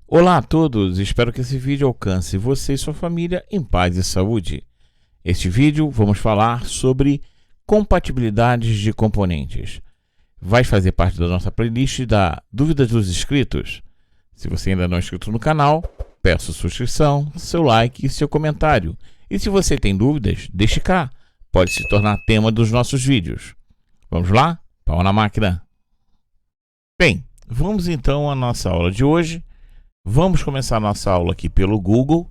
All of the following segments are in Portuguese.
Olá a todos, espero que esse vídeo alcance você e sua família em paz e saúde. Este vídeo vamos falar sobre compatibilidades de componentes. Vai fazer parte da nossa playlist da Dúvidas dos Inscritos. Se você ainda não é inscrito no canal, peço sua inscrição, seu like e seu comentário. E se você tem dúvidas, deixe cá, pode se tornar tema dos nossos vídeos. Vamos lá? Pau na máquina! Bem, vamos então à nossa aula de hoje. Vamos começar a nossa aula aqui pelo Google.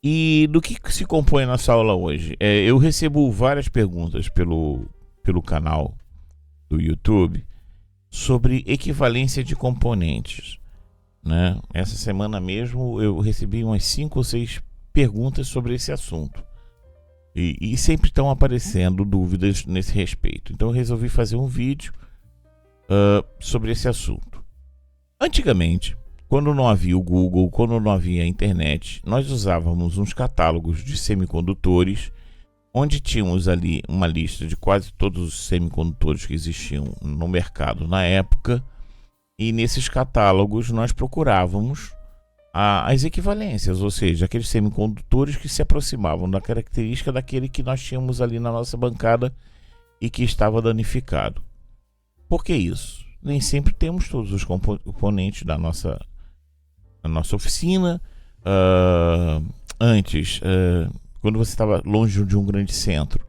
E do que se compõe a nossa aula hoje? Eu recebo várias perguntas pelo canal do YouTube sobre equivalência de componentes, né? Essa semana mesmo eu recebi umas 5 ou 6 perguntas sobre esse assunto. E sempre estão aparecendo dúvidas nesse respeito. Então eu resolvi fazer um vídeo sobre esse assunto. Antigamente, quando não havia o Google, quando não havia a internet, nós usávamos uns catálogos de semicondutores, onde tínhamos ali uma lista de quase todos os semicondutores que existiam no mercado na época, e nesses catálogos nós procurávamos as equivalências, ou seja, aqueles semicondutores que se aproximavam da característica daquele que nós tínhamos ali na nossa bancada e que estava danificado. Por que isso? Nem sempre temos todos os componentes da nossa oficina. Antes, quando você estava longe de um grande centro,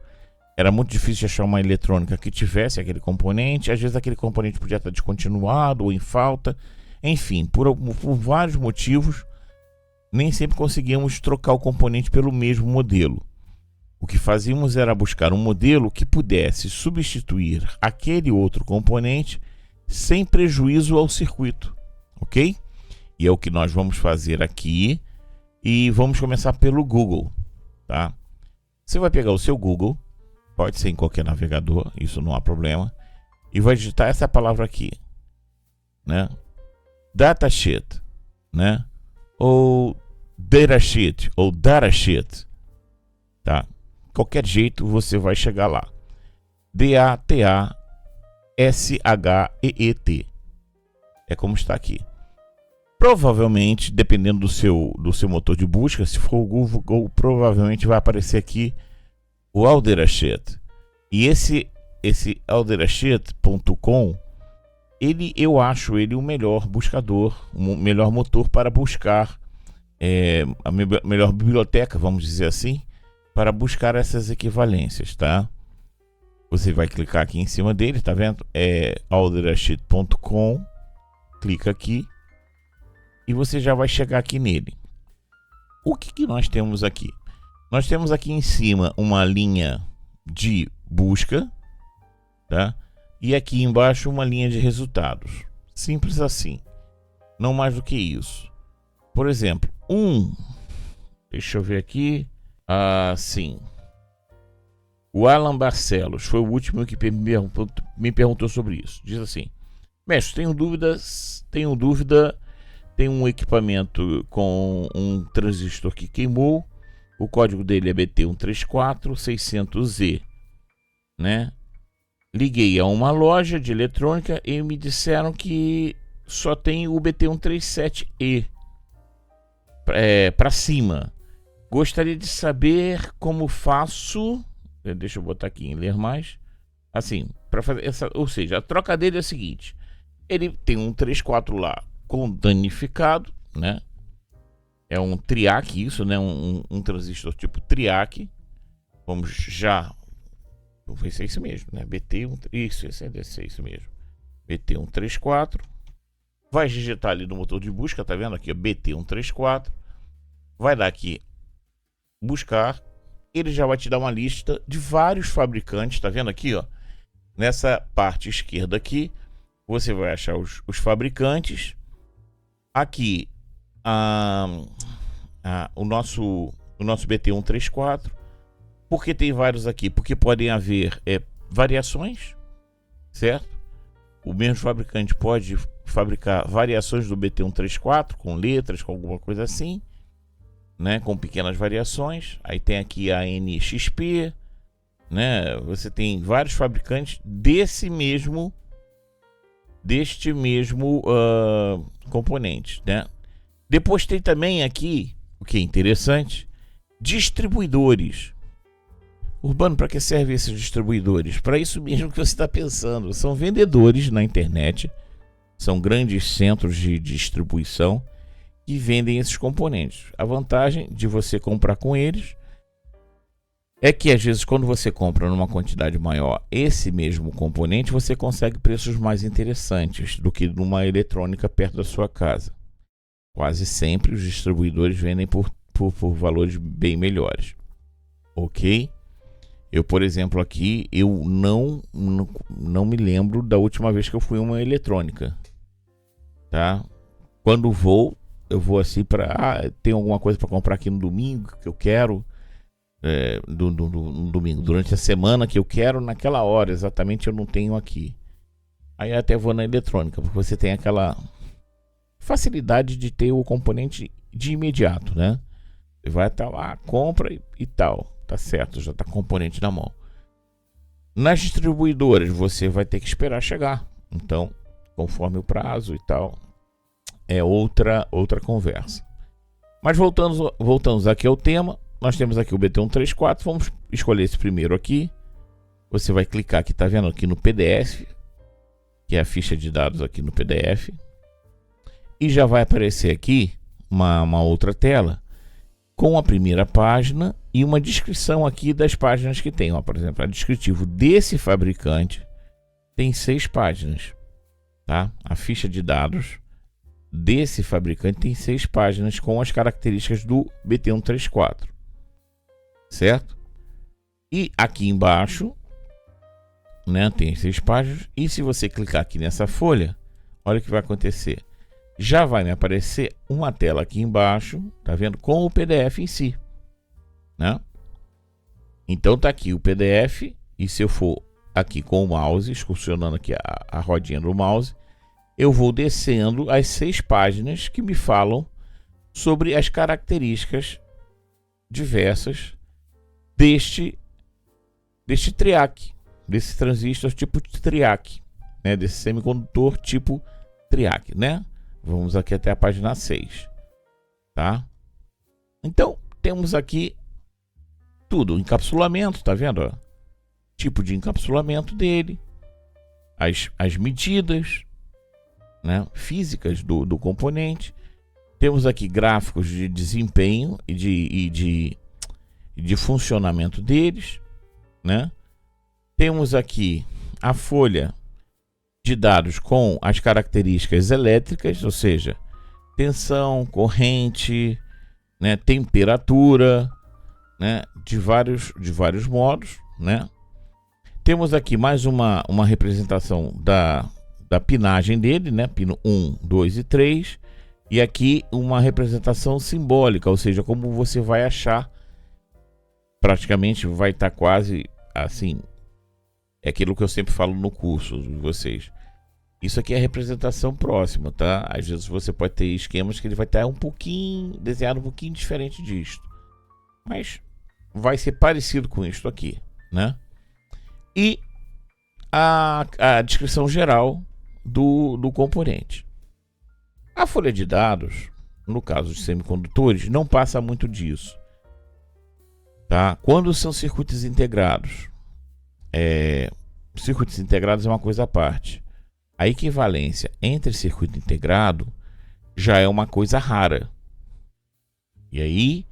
era muito difícil de achar uma eletrônica que tivesse aquele componente. Às vezes aquele componente podia estar descontinuado ou em falta. Enfim, por vários motivos, nem sempre conseguíamos trocar o componente pelo mesmo modelo. O que fazíamos era buscar um modelo que pudesse substituir aquele outro componente sem prejuízo ao circuito, ok? E é o que nós vamos fazer aqui, e vamos começar pelo Google, tá? Você vai pegar o seu Google, pode ser em qualquer navegador, isso não há problema, e vai digitar essa palavra aqui, né? Datasheet, né? Ou datasheet, ou datasheet, tá? Qualquer jeito você vai chegar lá. DATASHEET. É como está aqui. Provavelmente, dependendo do seu motor de busca, se for o Google, provavelmente vai aparecer aqui o Alderasheet. E esse alderasheet.com, eu acho ele o melhor buscador, o melhor motor para buscar, a melhor biblioteca, vamos dizer assim, para buscar essas equivalências, tá? Você vai clicar aqui em cima dele, tá vendo? É alderasheet.com, clica aqui e você já vai chegar aqui nele. O que nós temos aqui? Nós temos aqui em cima uma linha de busca, tá? E aqui embaixo uma linha de resultados. Simples assim. Não mais do que isso. Por exemplo, deixa eu ver aqui. Sim. O Alan Barcelos foi o último que me perguntou sobre isso. Diz assim: mestre, tenho dúvida, tem um equipamento com um transistor que queimou, o código dele é BT134600E, né? Liguei a uma loja de eletrônica e me disseram que só tem o BT137E para cima. Gostaria de saber como faço. Deixa eu botar aqui em ler mais. Assim, para fazer essa, ou seja, a troca dele é a seguinte: ele tem um 34 lá com danificado, né? É um TRIAC, isso, né? Um transistor tipo TRIAC. Vamos já. Vamos ver se é isso mesmo, né? Isso é isso mesmo. BT134. Vai digitar ali no motor de busca, tá vendo aqui? BT134. Vai dar aqui buscar. Ele já vai te dar uma lista de vários fabricantes, tá vendo aqui, ó? Nessa parte esquerda aqui, você vai achar os fabricantes. Aqui, o nosso BT134. Por que tem vários aqui? Porque podem haver variações, certo? O mesmo fabricante pode fabricar variações do BT134 com letras, com alguma coisa assim, né? Com pequenas variações. Aí tem aqui a NXP, né? Você tem vários fabricantes deste mesmo componente, né? Depois tem também aqui, o que é interessante, distribuidores. Urbano, para que servem esses distribuidores? Para isso mesmo que você está pensando. São vendedores na internet, são grandes centros de distribuição que vendem esses componentes. A vantagem de você comprar com eles é que às vezes quando você compra numa quantidade maior esse mesmo componente, você consegue preços mais interessantes do que numa eletrônica perto da sua casa. Quase sempre os distribuidores vendem por valores bem melhores. Ok? Eu, por exemplo, aqui, eu não me lembro da última vez que eu fui a uma eletrônica. Tá? Quando vou, eu vou assim para... tem alguma coisa para comprar aqui no domingo que eu quero... no domingo, durante a semana que eu quero, naquela hora exatamente eu não tenho aqui. Aí até vou na eletrônica, porque você tem aquela facilidade de ter o componente de imediato, né? Você vai até lá, compra e tal. Tá certo, já tá com o componente na mão. Nas distribuidoras você vai ter que esperar chegar. Então, conforme o prazo e tal, é outra conversa. Mas voltamos aqui ao tema. Nós temos aqui o BT134. Vamos escolher esse primeiro aqui. Você vai clicar aqui, tá vendo aqui no PDF, que é a ficha de dados aqui no PDF. E já vai aparecer aqui uma outra tela com a primeira página e uma descrição aqui das páginas que tem. Ó, por exemplo, a descritivo desse fabricante tem 6 páginas. Tá? A ficha de dados desse fabricante tem 6 páginas com as características do BT134. Certo? E aqui embaixo, né, tem 6 páginas. E se você clicar aqui nessa folha, olha o que vai acontecer. Já vai me aparecer uma tela aqui embaixo, tá vendo? Com o PDF em si, né? Então tá aqui o PDF, e se eu for aqui com o mouse, excursionando aqui a rodinha do mouse, eu vou descendo as 6 páginas que me falam sobre as características diversas deste TRIAC, desse transistor tipo TRIAC, né? Desse semicondutor tipo TRIAC, né? Vamos aqui até a página 6, tá? Então, temos aqui tudo, encapsulamento, tá vendo? Ó? Tipo de encapsulamento dele, as medidas, né, físicas do componente. Temos aqui gráficos de desempenho e de funcionamento deles, né? Temos aqui a folha de dados com as características elétricas, ou seja, tensão, corrente, né, temperatura, né, de vários modos, né? Temos aqui mais uma representação da pinagem dele, né, pino 1, 2 e 3, e aqui uma representação simbólica, ou seja, como você vai achar, praticamente vai estar quase assim. É aquilo que eu sempre falo no curso de vocês. Isso aqui é a representação próxima, tá? Às vezes você pode ter esquemas que ele vai estar desenhado um pouquinho diferente disto. Mas vai ser parecido com isto aqui, né? E a descrição geral do componente. A folha de dados, no caso de semicondutores, não passa muito disso, tá? Quando são circuitos integrados, circuitos integrados é uma coisa à parte. A equivalência entre circuito integrado já é uma coisa rara. E aí,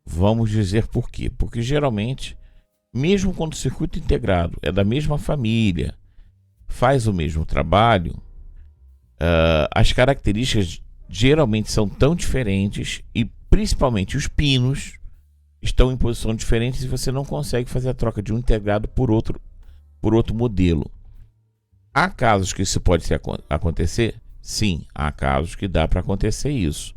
vamos dizer por quê? Porque geralmente, mesmo quando o circuito integrado é da mesma família, faz o mesmo trabalho, as características geralmente são tão diferentes e principalmente os pinos estão em posição diferente e você não consegue fazer a troca de um integrado por outro modelo. Há casos que isso pode acontecer? Sim, há casos que dá para acontecer isso,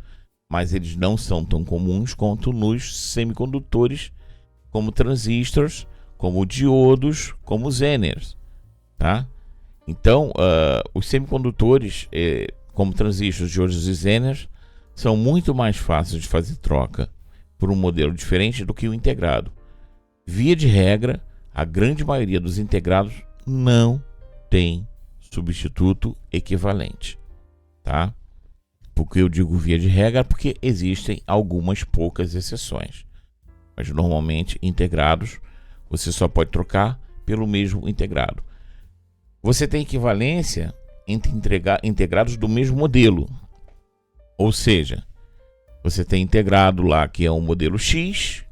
mas eles não são tão comuns quanto nos semicondutores, como transistores, como diodos, como Zeners, tá? Então, os semicondutores, como transistores, diodos e Zeners, são muito mais fáceis de fazer troca por um modelo diferente do que o integrado. Via de regra, A grande maioria dos integrados não tem substituto equivalente, tá? Porque eu digo via de regra, porque existem algumas poucas exceções. Mas normalmente integrados você só pode trocar pelo mesmo integrado. Você tem equivalência entre integrados do mesmo modelo. Ou seja, você tem integrado lá que é um modelo X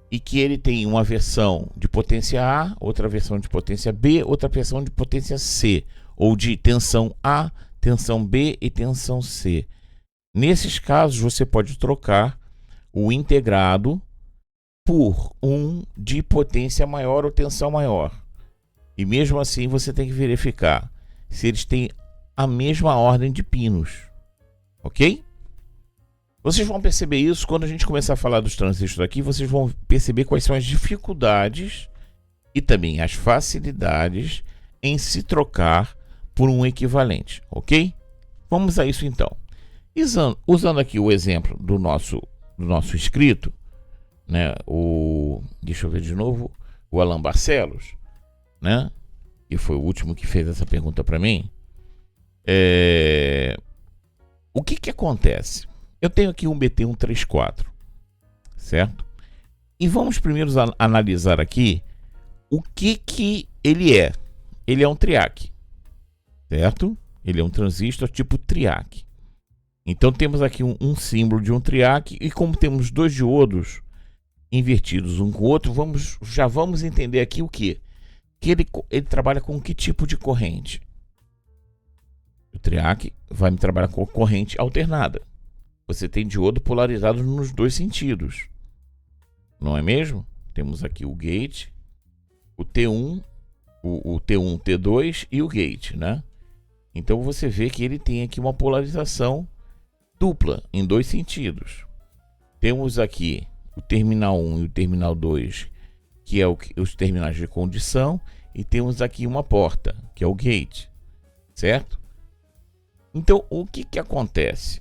e que ele tem uma versão de potência A, outra versão de potência B, outra versão de potência C, ou de tensão A, tensão B e tensão C. Nesses casos, você pode trocar o integrado por um de potência maior ou tensão maior. E mesmo assim, você tem que verificar se eles têm a mesma ordem de pinos. Ok? Vocês vão perceber isso quando a gente começar a falar dos transistores aqui. Vocês vão perceber quais são as dificuldades e também as facilidades em se trocar por um equivalente. Ok? Vamos a isso então. Usando aqui o exemplo do nosso inscrito, né? Deixa eu ver de novo, o Alan Barcelos, né? Que foi o último que fez essa pergunta para mim. O que acontece? Eu tenho aqui um BT134, certo? E vamos primeiro analisar aqui o que ele é. Ele é um triac, certo? Ele é um transistor tipo triac. Então temos aqui um símbolo de um triac, e como temos dois diodos invertidos um com o outro, já vamos entender aqui o que ele trabalha com que tipo de corrente. O triac vai me trabalhar com corrente alternada. Você tem diodo polarizado nos dois sentidos, não é mesmo? Temos aqui o gate, o T1, o T1, T2 e o gate, né? Então você vê que ele tem aqui uma polarização dupla em dois sentidos. Temos aqui o terminal 1 e o terminal 2, que é os terminais de condição, e temos aqui uma porta, que é o gate, certo? Então, o que acontece?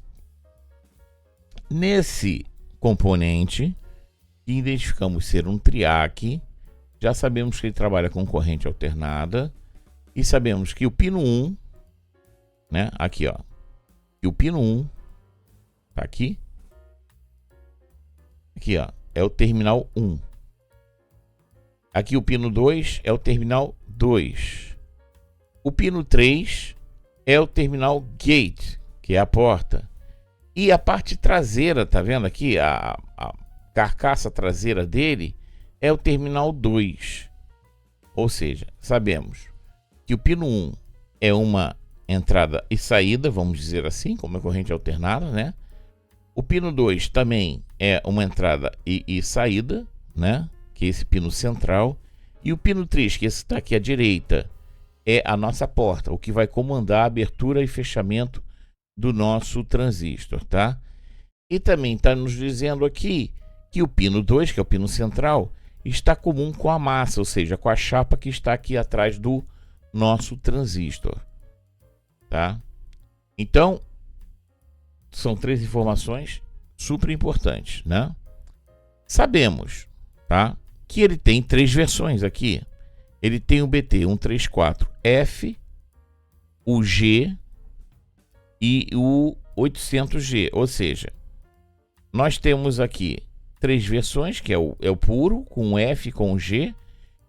Nesse componente, que identificamos ser um triac, já sabemos que ele trabalha com corrente alternada, e sabemos que o pino 1, né, aqui ó, que o pino 1 tá aqui ó, é o terminal 1. Aqui o pino 2 é o terminal 2. O pino 3 é o terminal gate, que é a porta. E a parte traseira, tá vendo aqui? A carcaça traseira dele é o terminal 2. Ou seja, sabemos que o pino 1 é uma entrada e saída, vamos dizer assim, como é corrente alternada, né? O pino 2 também é uma entrada e saída, né? Que é esse pino central. E o pino 3, que esse está aqui à direita, é a nossa porta, o que vai comandar a abertura e fechamento do nosso transistor, tá? E também está nos dizendo aqui que o pino 2, que é o pino central, está comum com a massa, ou seja, com a chapa que está aqui atrás do nosso transistor, tá? Então, são três informações super importantes, né? Sabemos, tá, que ele tem três versões aqui. Ele tem o BT134F, o G e o 800G, ou seja, nós temos aqui três versões, que é o puro, com o F, com o G,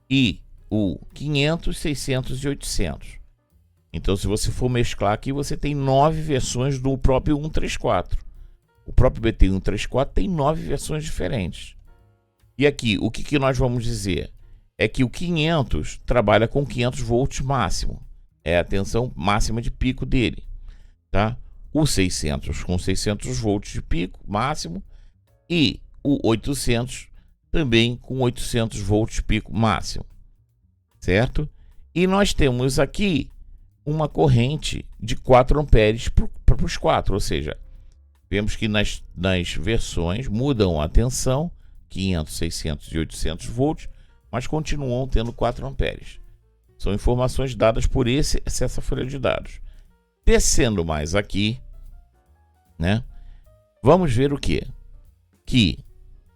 e o 500, 600 e 800. Então, se você for mesclar aqui, você tem 9 versões do próprio 134. O próprio BT134 tem 9 versões diferentes. E aqui, o que nós vamos dizer? É que o 500 trabalha com 500 volts máximo. É a tensão máxima de pico dele, tá? O 600 com 600 volts de pico máximo, e o 800 também com 800 volts de pico máximo, certo? E nós temos aqui uma corrente de 4 amperes para os 4, ou seja, vemos que nas versões mudam a tensão, 500, 600 e 800 volts, mas continuam tendo 4 amperes. São informações dadas por essa folha de dados. Descendo mais aqui, né, vamos ver o que? Que,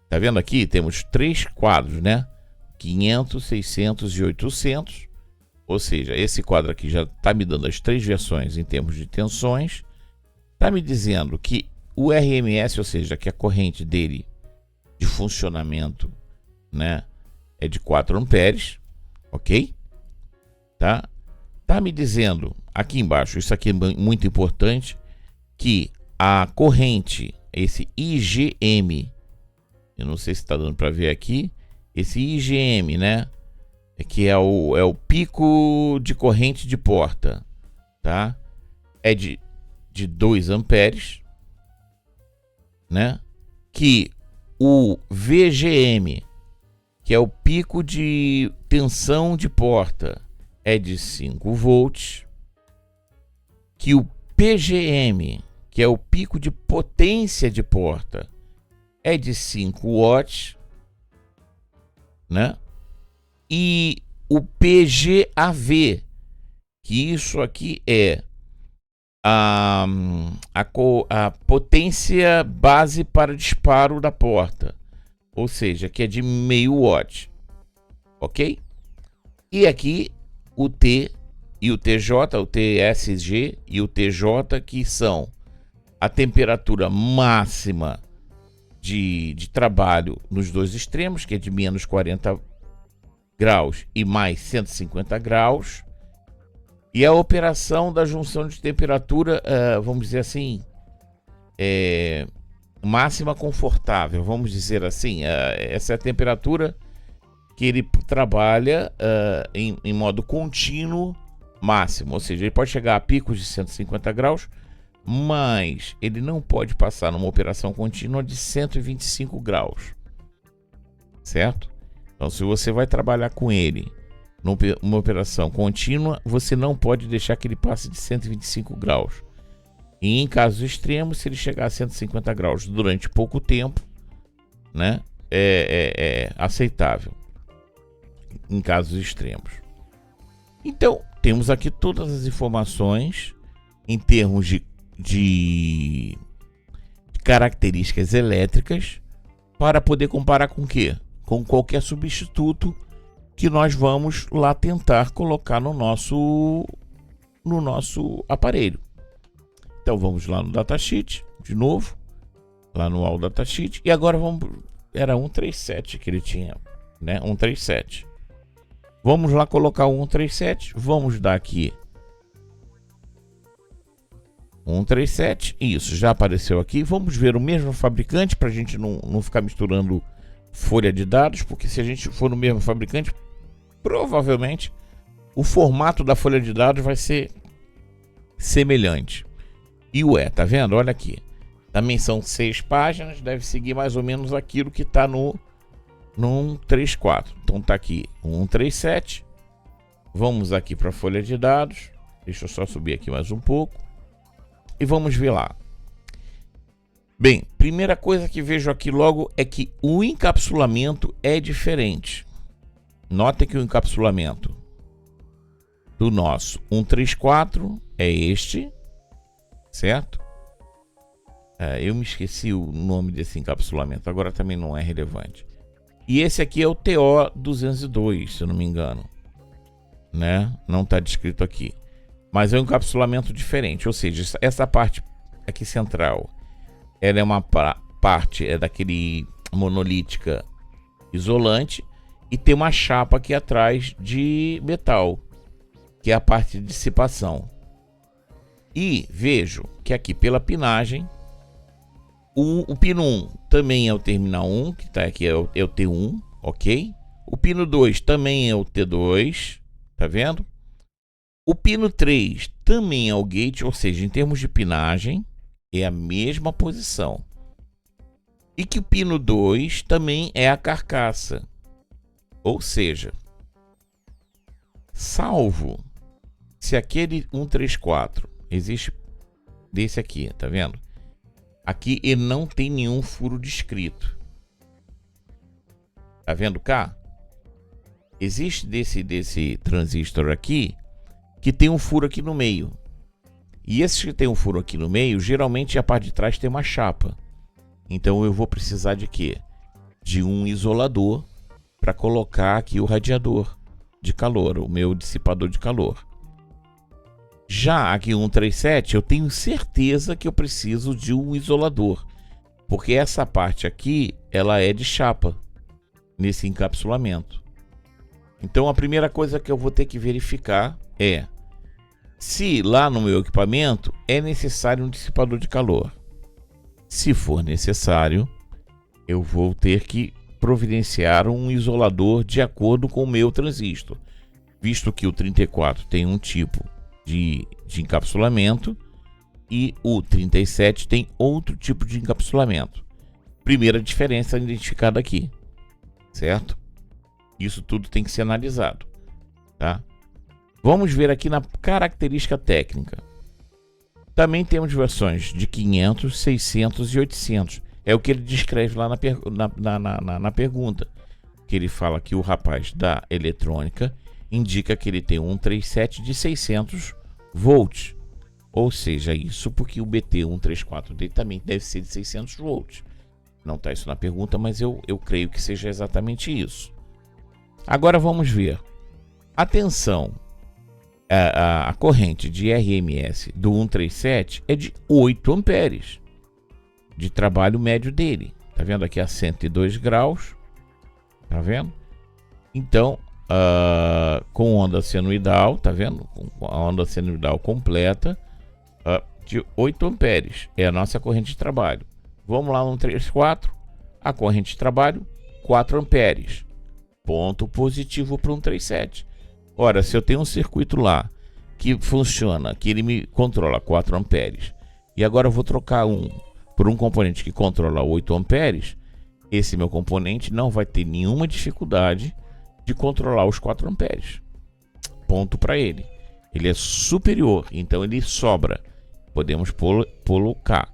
tá vendo aqui? Temos 3 quadros, né? 500, 600 e 800. Ou seja, esse quadro aqui já está me dando as 3 versões em termos de tensões. Está me dizendo que o RMS, ou seja, que a corrente dele de funcionamento, né, é de 4 amperes, ok? Tá me dizendo aqui embaixo, isso aqui é muito importante, que a corrente, esse IGM, eu não sei se está dando para ver aqui, esse IGM, né, que é o pico de corrente de porta, tá? É de 2 amperes, né? Que o VGM, que é o pico de tensão de porta, é de 5 volts, que o PGM, que é o pico de potência de porta, é de 5 watts, né? E o PGAV, que isso aqui é a potência base para disparo da porta, ou seja, que é de meio watt, ok? E aqui o T e o TJ, o TSG e o TJ, que são a temperatura máxima de trabalho nos dois extremos, que é de menos 40 graus e mais 150 graus, e a operação da junção de temperatura, vamos dizer assim, máxima confortável, vamos dizer assim. Essa é a temperatura que ele trabalha em modo contínuo máximo, ou seja, ele pode chegar a picos de 150 graus, mas ele não pode passar numa operação contínua de 125 graus, certo? Então, se você vai trabalhar com ele numa operação contínua, você não pode deixar que ele passe de 125 graus. E em casos extremos, se ele chegar a 150 graus durante pouco tempo, né, é aceitável em casos extremos. Então, temos aqui todas as informações em termos de características elétricas para poder comparar com o quê? Com qualquer substituto que nós vamos lá tentar colocar no nosso aparelho. Então vamos lá no datasheet, de novo, lá no All Datasheet, e agora era 137 que ele tinha, né? 137. Vamos lá colocar o 137, vamos dar aqui 137, isso, já apareceu aqui. Vamos ver o mesmo fabricante para a gente não ficar misturando folha de dados, porque se a gente for no mesmo fabricante, provavelmente o formato da folha de dados vai ser semelhante. E tá vendo? Olha aqui. Também são 6 páginas, deve seguir mais ou menos aquilo que está no 134. Então tá aqui o 137. Vamos aqui para a folha de dados. Deixa eu só subir aqui mais um pouco. E vamos ver lá. Bem, primeira coisa que vejo aqui logo é que o encapsulamento é diferente. Notem que o encapsulamento do nosso 134 é este, certo? Eu me esqueci o nome desse encapsulamento, agora também não é relevante. E esse aqui é o TO202, se eu não me engano, né? Não está descrito aqui, mas é um encapsulamento diferente, ou seja, essa parte aqui central, ela é uma parte daquele monolítica isolante e tem uma chapa aqui atrás de metal, que é a parte de dissipação. E vejo que aqui pela pinagem, o pino 1 também é o terminal 1, que está aqui é o T1, ok? O pino 2 também é o T2, tá vendo? O pino 3 também é o gate, ou seja, em termos de pinagem, é a mesma posição. E que o pino 2 também é a carcaça. Ou seja, salvo se aquele 134 existe desse aqui, tá vendo? Aqui ele não tem nenhum furo descrito. Tá vendo cá? Existe desse transistor aqui que tem um furo aqui no meio. E esses que tem um furo aqui no meio, geralmente a parte de trás tem uma chapa. Então eu vou precisar de quê? De um isolador para colocar aqui o radiador de calor, o meu dissipador de calor. Já aqui o 137, eu tenho certeza que eu preciso de um isolador, porque essa parte aqui, ela é de chapa, nesse encapsulamento. Então a primeira coisa que eu vou ter que verificar é se lá no meu equipamento é necessário um dissipador de calor. Se for necessário, eu vou ter que providenciar um isolador de acordo com o meu transistor, visto que o 34 tem um tipo de encapsulamento e o 37 tem outro tipo de encapsulamento. Primeira diferença identificada aqui, certo? Isso tudo tem que ser analisado, tá? Vamos ver aqui na característica técnica. Também temos versões de 500, 600 e 800. É o que ele descreve lá na pergunta. Que ele fala que o rapaz da eletrônica indica que ele tem um 137 de 600 volts. Ou seja, isso porque o BT134 dele também deve ser de 600 volts. Não está isso na pergunta, mas eu creio que seja exatamente isso. Agora vamos ver. Atenção, a corrente de RMS do 137 é de 8 amperes de trabalho médio dele. Tá vendo aqui a 102 graus? Tá vendo? Então, com onda senoidal, tá vendo? Com a onda senoidal completa, de 8 amperes é a nossa corrente de trabalho. Vamos lá no 34, a corrente de trabalho 4 amperes. Ponto positivo para um 137. Ora, se eu tenho um circuito lá que funciona, que ele me controla 4 amperes, e agora eu vou trocar por um componente que controla 8 amperes, esse meu componente não vai ter nenhuma dificuldade de controlar os 4 amperes. Ponto para ele. Ele é superior, então ele sobra. Podemos pô-lo cá,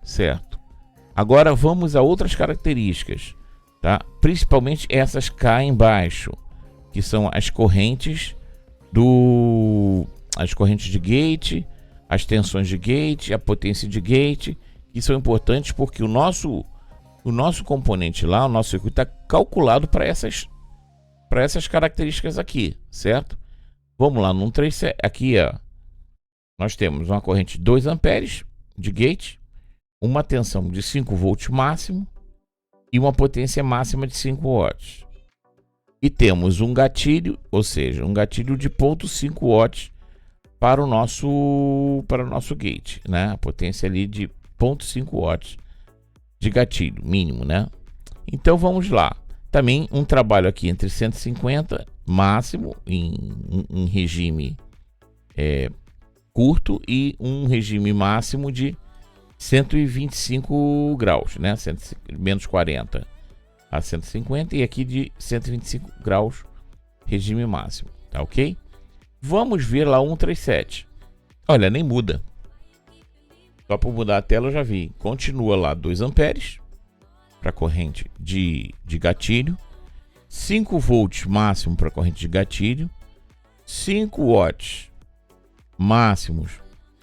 certo? Agora vamos a outras características, tá? Principalmente essas cá embaixo, que são as correntes de gate, as tensões de gate, a potência de gate, que são importantes porque o nosso componente lá, o nosso circuito está calculado para essas características aqui, certo? Vamos lá no 137, aqui nós temos uma corrente de 2 amperes de gate, uma tensão de 5 volts máximo e uma potência máxima de 5 watts. E temos um gatilho, ou seja, um gatilho de 0,5 watts para o nosso gate, né? A potência ali de 0,5 watts de gatilho mínimo, né? Então vamos lá. Também um trabalho aqui entre 150 máximo em regime curto e um regime máximo de 125 graus, né? Menos 40 a 150 e aqui de 125 graus regime máximo, tá ok? Vamos ver lá o 137. Olha, nem muda. Só para mudar a tela eu já vi. Continua lá 2 amperes para corrente de gatilho, 5 volts máximo para corrente de gatilho, 5 watts máximos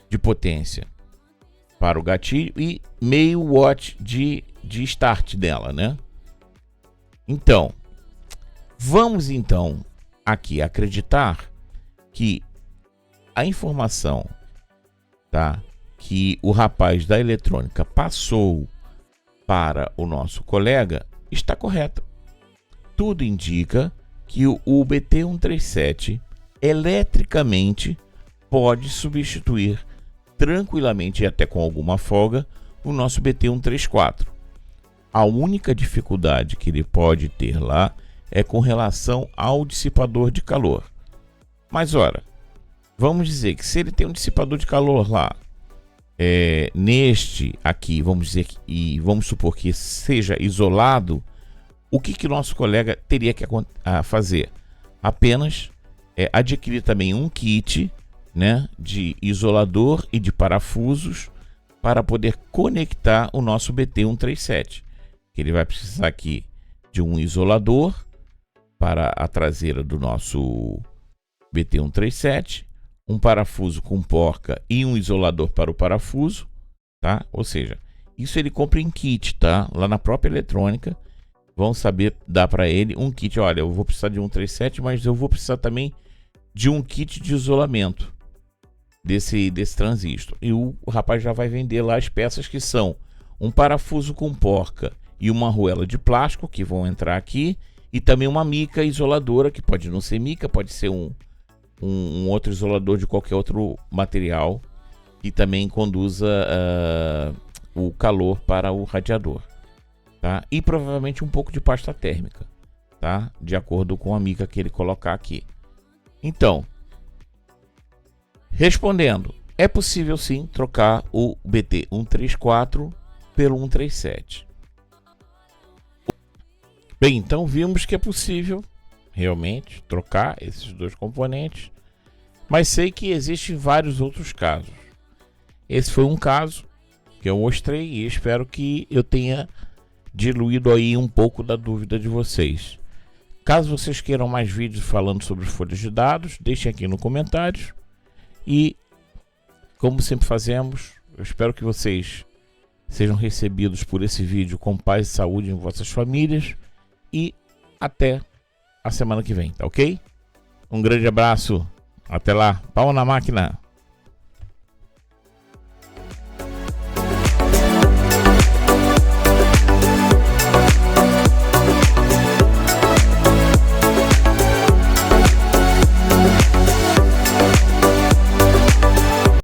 de potência para o gatilho e meio watt de start dela, né? Então, vamos então aqui acreditar que a informação, tá, que o rapaz da eletrônica passou para o nosso colega está correta. Tudo indica que o BT137 eletricamente pode substituir tranquilamente e até com alguma folga o nosso BT134. A única dificuldade que ele pode ter lá é com relação ao dissipador de calor. Mas ora, vamos dizer que se ele tem um dissipador de calor lá, neste aqui, vamos dizer e vamos supor que seja isolado, o que o nosso colega teria que fazer? Apenas adquirir também um kit, né, de isolador e de parafusos para poder conectar o nosso BT137. Ele vai precisar aqui de um isolador para a traseira do nosso BT137, um parafuso com porca e um isolador para o parafuso, tá? Ou seja, isso ele compra em kit, tá? Lá na própria eletrônica vão saber dar para ele um kit. Olha, eu vou precisar de 137, mas eu vou precisar também de um kit de isolamento desse transistor. E o rapaz já vai vender lá as peças, que são um parafuso com porca e uma arruela de plástico, que vão entrar aqui, e também uma mica isoladora, que pode não ser mica, pode ser um outro isolador de qualquer outro material, e também conduza o calor para o radiador, tá? E provavelmente um pouco de pasta térmica, tá? De acordo com a mica que ele colocar aqui. Então, respondendo, é possível sim trocar o BT134 pelo 137. Bem, então vimos que é possível realmente trocar esses dois componentes, mas sei que existem vários outros casos. Esse foi um caso que eu mostrei e espero que eu tenha diluído aí um pouco da dúvida de vocês. Caso vocês queiram mais vídeos falando sobre folhas de dados, deixem aqui nos comentários. E, como sempre fazemos, eu espero que vocês sejam recebidos por esse vídeo com paz e saúde em vossas famílias. E até a semana que vem, tá ok? Um grande abraço, até lá, pau na máquina!